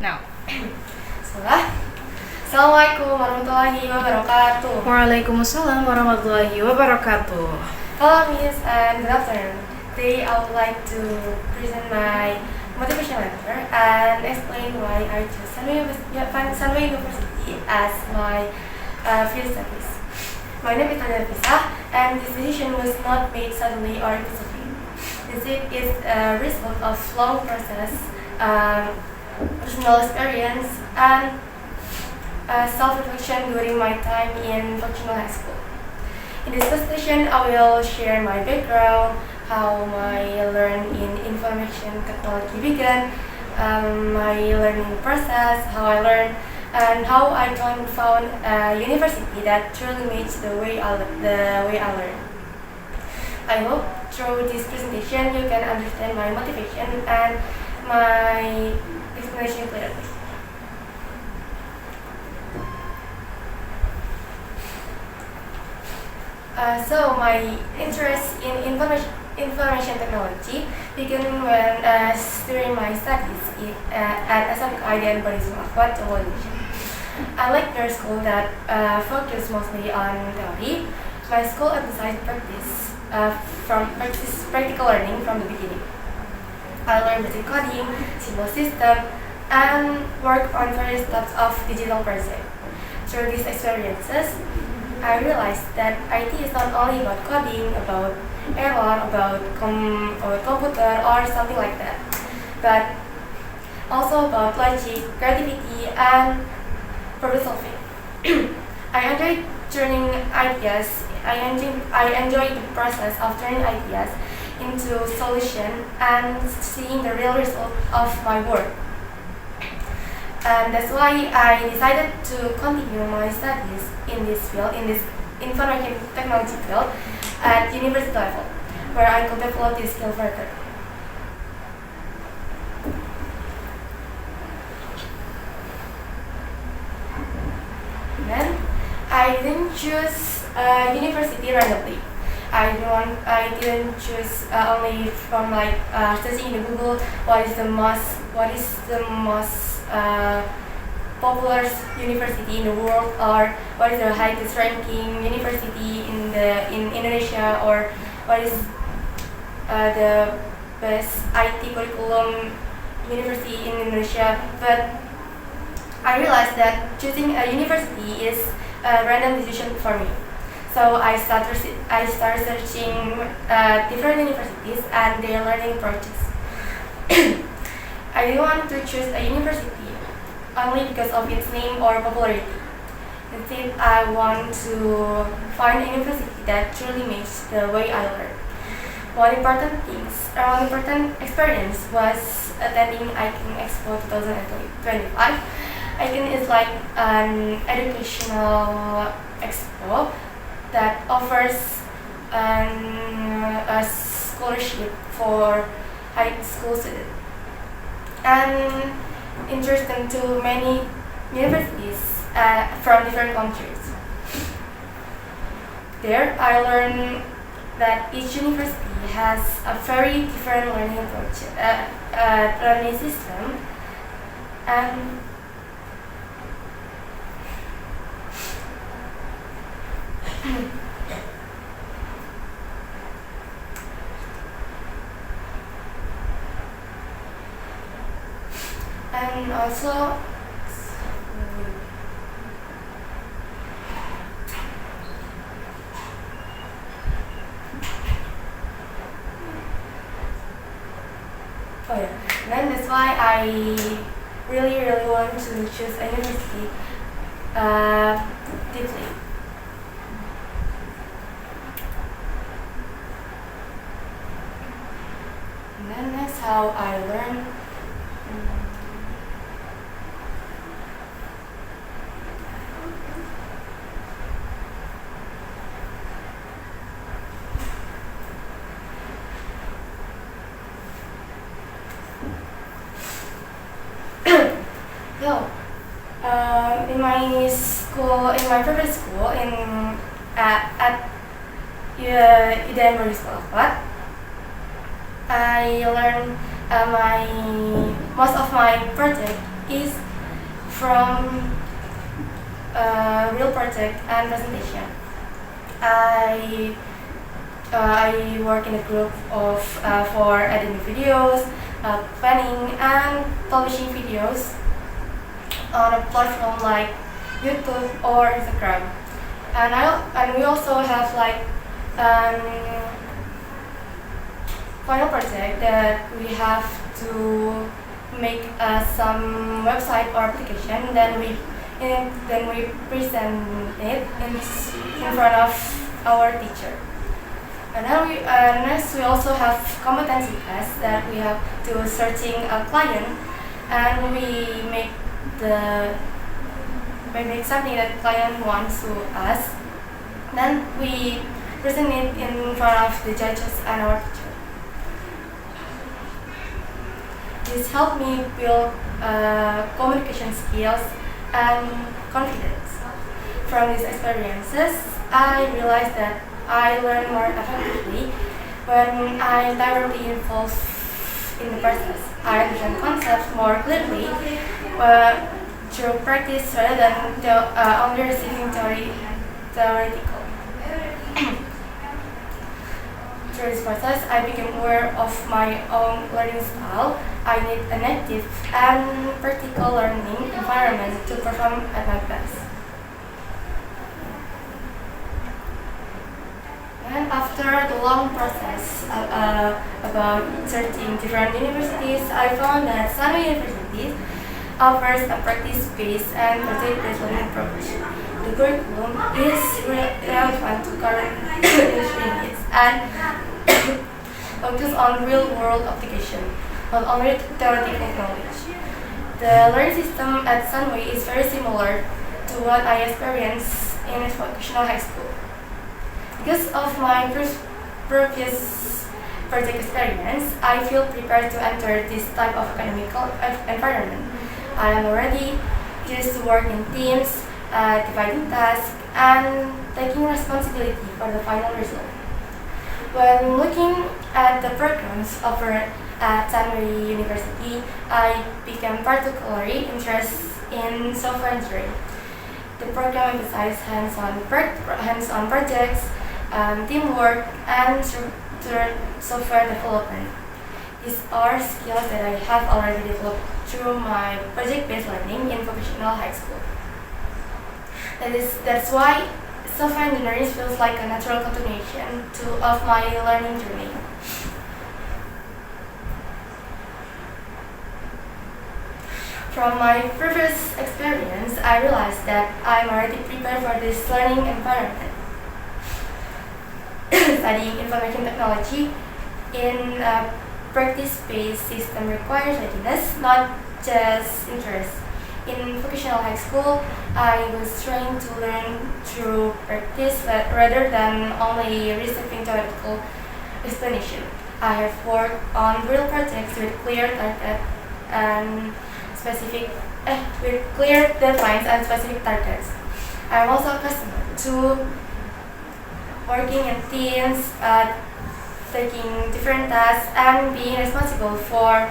Now. Salah. Assalamualaikum warahmatullahi wabarakatuh. Waalaikumsalam warahmatullahi wabarakatuh. Hello, Miss, and good afternoon. Today, I would like to present my motivation letter and explain why I chose Sunway University as my field studies. My name is Nadia Pisah, and this decision was not made suddenly or impulsively. Instead, it's a result of long process, personal experience, and self-reflection during my time in functional high school. In this presentation, I will share my background, how my learning in information technology began, my learning process, how I learned, and how I found a university that truly meets the way I learn. I hope through this presentation you can understand my motivation and my explanation clearly. So my interest in information technology began when during my studies at SMK IDN Barisan Akhwat, Indonesia. I like their school that focus mostly on theory. My school emphasized practical learning from the beginning. I learned basic coding, simple system, and work on various types of digital projects. Through these experiences, I realized that IT is not only about coding, about error, about computer or something like that, but also about logic, creativity, and problem solving. I enjoy turning ideas. I enjoy the process of turning ideas into solution and seeing the real result of my work. And that's why I decided to continue my studies in this field, in this information technology field, at university level, where I could develop this skill further. Then I didn't choose university randomly. I didn't choose only from searching in Google what is the most popular university in the world, or what is the highest ranking university in Indonesia, or what is the best IT curriculum university in Indonesia. But I realized that choosing a university is a random decision for me. So I started searching different universities and their learning approaches. I didn't want to choose a university only because of its name or popularity. Instead, I want to find a university that truly makes the way I learn. One important experience was attending ICANN Expo 2025. ICANN is like an educational expo that offers a scholarship for high school students and interesting to many universities from different countries. There, I learned that each university has a very different learning approach, learning system, and and also then that's why I really want to choose a university deeply. And then that's how I learn. So, in my favorite school, at IDN Barisan Akhwat, I learned most of my project is from real project and presentation. I work in a group of for editing videos, planning and publishing videos on a platform like YouTube or Instagram. And we also have like final project that we have to make some website or application. Then we present it in front of our teacher. And next we also have competency tests that we have to searching a client, and we make something that client wants to us. Then we present it in front of the judges and our teacher. This helped me build communication skills and confidence. From these experiences, I realized that I learn more effectively when I'm directly involved in the process. I understand concepts more clearly through practice rather than only receiving theoretical. Through this process, I became aware of my own learning style. I need an active and practical learning environment to perform at my best. And after the long process about searching different universities, I found that Sunway University offers a practice-based and project-based learning approach. The curriculum is relevant to current industry needs and focus on real-world application, not only theoretical knowledge. The learning system at Sunway is very similar to what I experienced in vocational high school. Because of my previous project experience, I feel prepared to enter this type of academic environment. I am already used to work in teams, dividing tasks, and taking responsibility for the final result. When looking at the programs offered at Sunway University, I became particularly interested in software engineering. The program emphasizes hands-on projects, teamwork, and structured software development. These are skills that I have already developed through my project-based learning in vocational high school. That's why software engineering feels like a natural continuation of my learning journey. From my previous experience, I realized that I'm already prepared for this learning environment. Studying information technology in a practice-based system requires readiness, not just interest. In vocational high school, I was trained to learn through practice rather than only receiving theoretical explanation. I have worked on real projects with clear targets and with clear deadlines and specific targets. I am also accustomed to working in teams, taking different tasks, and being responsible for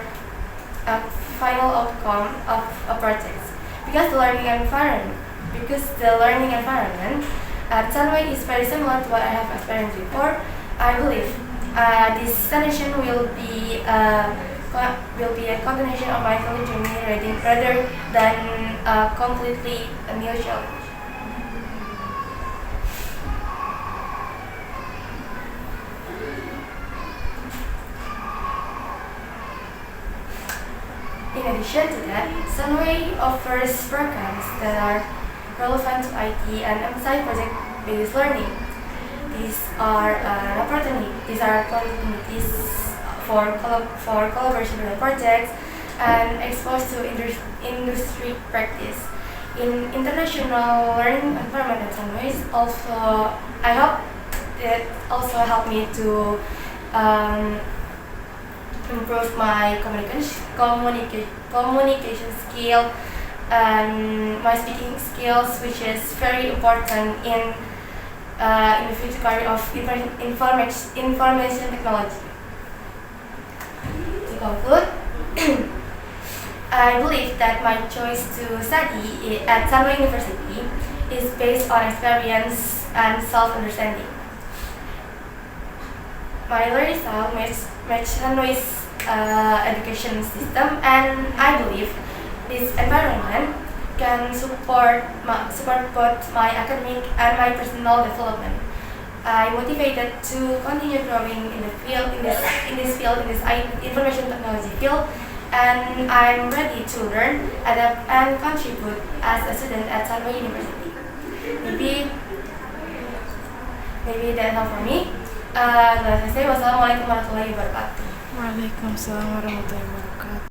a final outcome of a project. Because the learning environment at Sunway is very similar to what I have experienced before, I believe this session will be a combination of my college journey rather than completely a new challenge. In addition to that, Sunway offers programs that are relevant to IT and emphasize project-based learning. These are opportunities for collaboration with projects and exposed to industry practice. In international learning environment at Sunway, I hope it also helped me to improve my communication skill and my speaking skills, which is very important in the future career of information technology. To conclude, I believe that my choice to study at Sanwa University is based on experience and self-understanding. My learning style match Hanwei's education system, and I believe this environment can support both my academic and my personal development. I'm motivated to continue growing in this information technology field, and I'm ready to learn, adapt, and contribute as a student at Sanwa University. Maybe that's all for me. Wassalamualaikum warahmatullahi wabarakatuh. Waalaikumsalam warahmatullahi wabarakatuh.